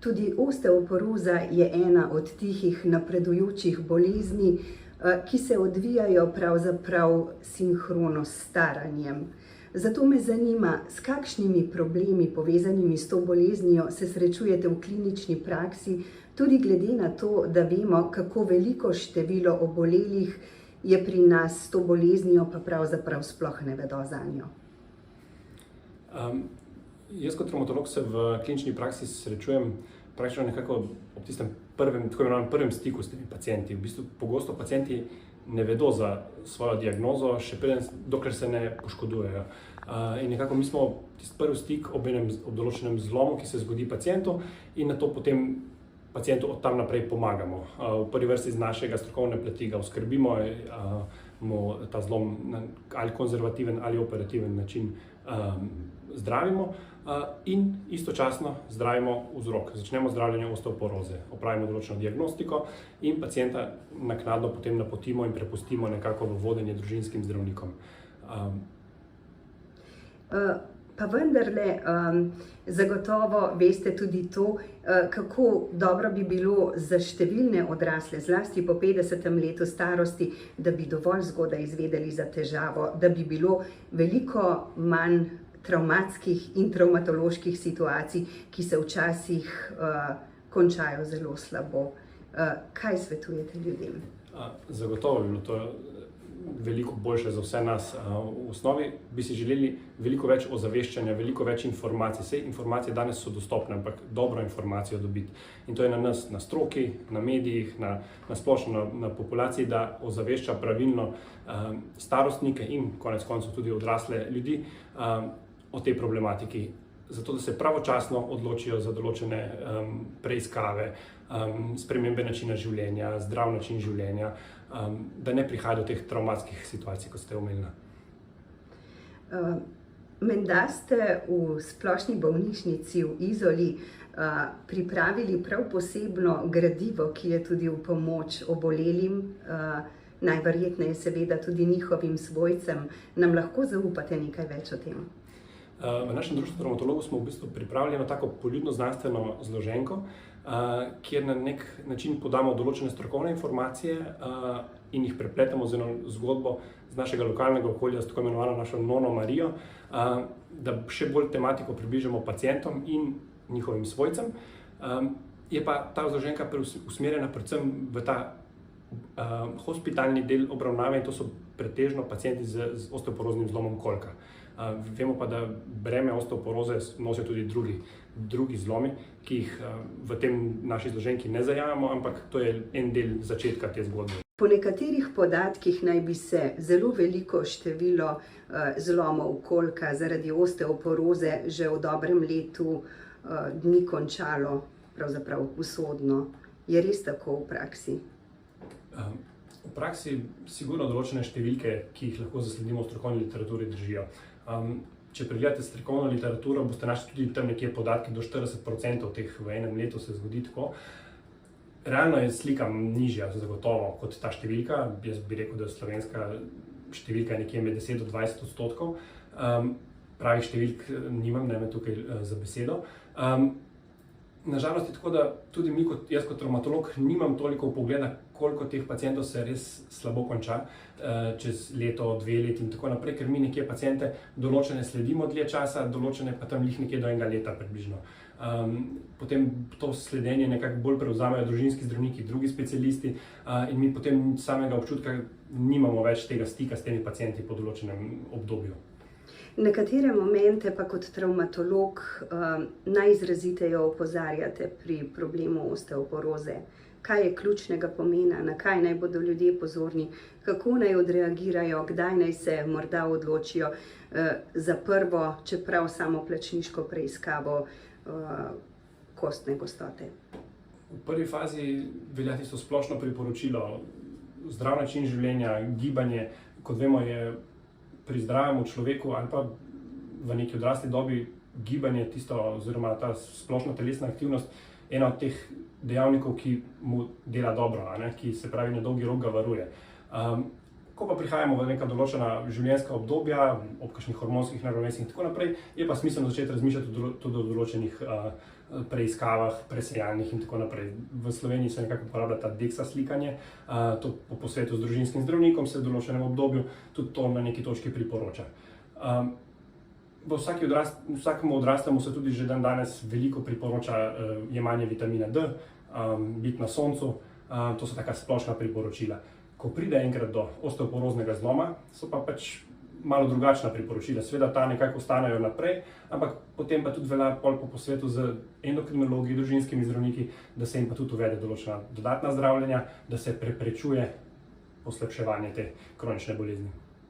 Tudi osteoporoza je ena od tihih napredujočih bolezni, ki se odvijajo pravzaprav sinhrono s staranjem. Zato me zanima, s kakšnimi problemi povezanimi s to boleznijo se srečujete v klinični praksi, tudi glede na to, da vemo, kako veliko število obolelih je pri nas s to boleznijo, pa pravzaprav sploh ne vedo zanjo. Jaz kot travmatolog se v klinični praksi srečujem praktično nekako ob tistem tako imenovanem prvem stiku s temi pacienti. V bistvu pogosto pacienti ne vedo za svojo diagnozo, še dokler se ne poškodujejo. In nekako mi smo tisti prvi stik ob določenem zlomu, ki se zgodi pacientu, in nato potem pacientu od tam naprej pomagamo. V prvi vrsti z našega strokovne plati ga oskrbimo, mu ta zlom na ali konzervativen ali operativen način zdravimo in istočasno zdravimo vzrok. Začnemo zdravljenje osteoporoze, opravimo določeno diagnostiko in pacienta naknadno potem napotimo in prepustimo nekako v vodenje družinskim zdravnikom. Pa vendarle, zagotovo veste tudi to, kako dobro bi bilo za številne odrasle, zlasti po 50. letu starosti, da bi dovolj zgodaj izvedeli za težavo, da bi bilo veliko manj travmatskih in travmatoloških situacij, ki se včasih končajo zelo slabo. Kaj svetujete ljudem? Zagotovo bi bilo to veliko boljše za vse nas. V osnovi bi si želeli veliko več ozaveščanja, veliko več informacij. Vse informacije danes so dostopne, ampak dobro informacijo dobiti. In to je na nas, na stroki, na medijih, na splošno, na populaciji, da ozavešča pravilno starostnike in konec koncev tudi odrasle ljudi o tej problematiki. Zato, da se pravočasno odločijo za določene preiskave, spremembe načina življenja, zdrav način življenja, da ne prihaja do teh travmatskih situacij, kot ste omenili. Menda ste v splošni bolnišnici v Izoli pripravili prav posebno gradivo, ki je tudi v pomoč obolelim, najverjetneje seveda tudi njihovim svojcem. Nam lahko zaupate nekaj več o tem? V našem društvu travmatologov smo v bistvu pripravili eno tako poljudno znanstveno zloženko, kjer na nek način podamo določene strokovne informacije in jih prepletemo z eno zgodbo z našega lokalnega okolja, s tako imenovano našo nono Marijo, da še bolj tematiko približamo pacientom in njihovim svojcem. Je pa ta zloženka usmerjena predvsem v ta hospitalni del obravnave, in to so pretežno pacienti z osteoporoznim zlomom kolka. Vemo pa, da breme osteoporoze nosijo tudi drugi zlomi, ki jih v tem naši zloženki ne zajamemo, ampak to je en del začetka te zgodbe. Po nekaterih podatkih naj bi se zelo veliko število zlomov kolka zaradi osteoporoze že v dobrem letu dni končalo pravzaprav usodno. Je res tako v praksi? V praksi sigurno določene številke, ki jih lahko zasledimo v strokovni literaturi, držijo. Če pregledate strokovno literaturo, boste našli tudi tam nekje podatke, do 40% teh v enem letu se zgodi tako. Realno je slika nižja, zagotovo, kot ta številka. Jaz bi rekel, da slovenska številka je nekje med 10 do 20%. Pravih številk nimam, ne me tukaj za besedo. Nažalost je tako, da tudi jaz kot travmatolog nimam toliko vpogleda, koliko teh pacientov se res slabo konča čez leto, 2 leti in tako naprej, ker mi nekje paciente določene sledimo dlje časa, določene pa tam nekje do 1 leta približno. Potem to sledenje nekako bolj prevzamejo družinski zdravniki, drugi specialisti in mi potem samega občutka nimamo več tega stika s temi pacienti po določenem obdobju. Nekatere momente pa kot travmatolog najizraziteje opozarjate pri problemu osteoporoze. Kaj je ključnega pomena, na kaj naj bodo ljudje pozorni, kako naj odreagirajo, kdaj naj se morda odločijo za prvo, čeprav samoplačniško preiskavo kostne gostote. V prvi fazi velja tisto splošno priporočilo, zdrav način življenja, gibanje, kot vemo, je pri zdravemu človeku ali pa v neki odrasli dobi gibanje oziroma ta splošna telesna aktivnost ena od teh dejavnikov, ki mu dela dobro, ki se pravi na dolgi rok ga varuje. Ko pa prihajamo v neka določena življenjska obdobja, ob kakšnih hormonskih neravnovesjih in tako naprej, je pa smiselno začeti razmišljati tudi o določenih preiskavah, presejalnih in tako naprej. V Sloveniji se nekako uporablja ta DEXA slikanje, to po posvetu z družinskim zdravnikom se v določenem obdobju tudi to na neki točki priporoča. Vsakemu odraslemu se tudi že danes veliko priporoča jemanje vitamina D, biti na soncu, to so taka splošna priporočila. Ko pride enkrat do osteoporoznega zloma, so pa pač malo drugačna priporočila. Seveda ta nekako ostanejo naprej, ampak potem pa tudi velja po posvetu z endokrinologi, družinskimi zdravniki, da se jim pa tudi uvede določena dodatna zdravljenja, da se preprečuje poslabševanje te kronične bolezni.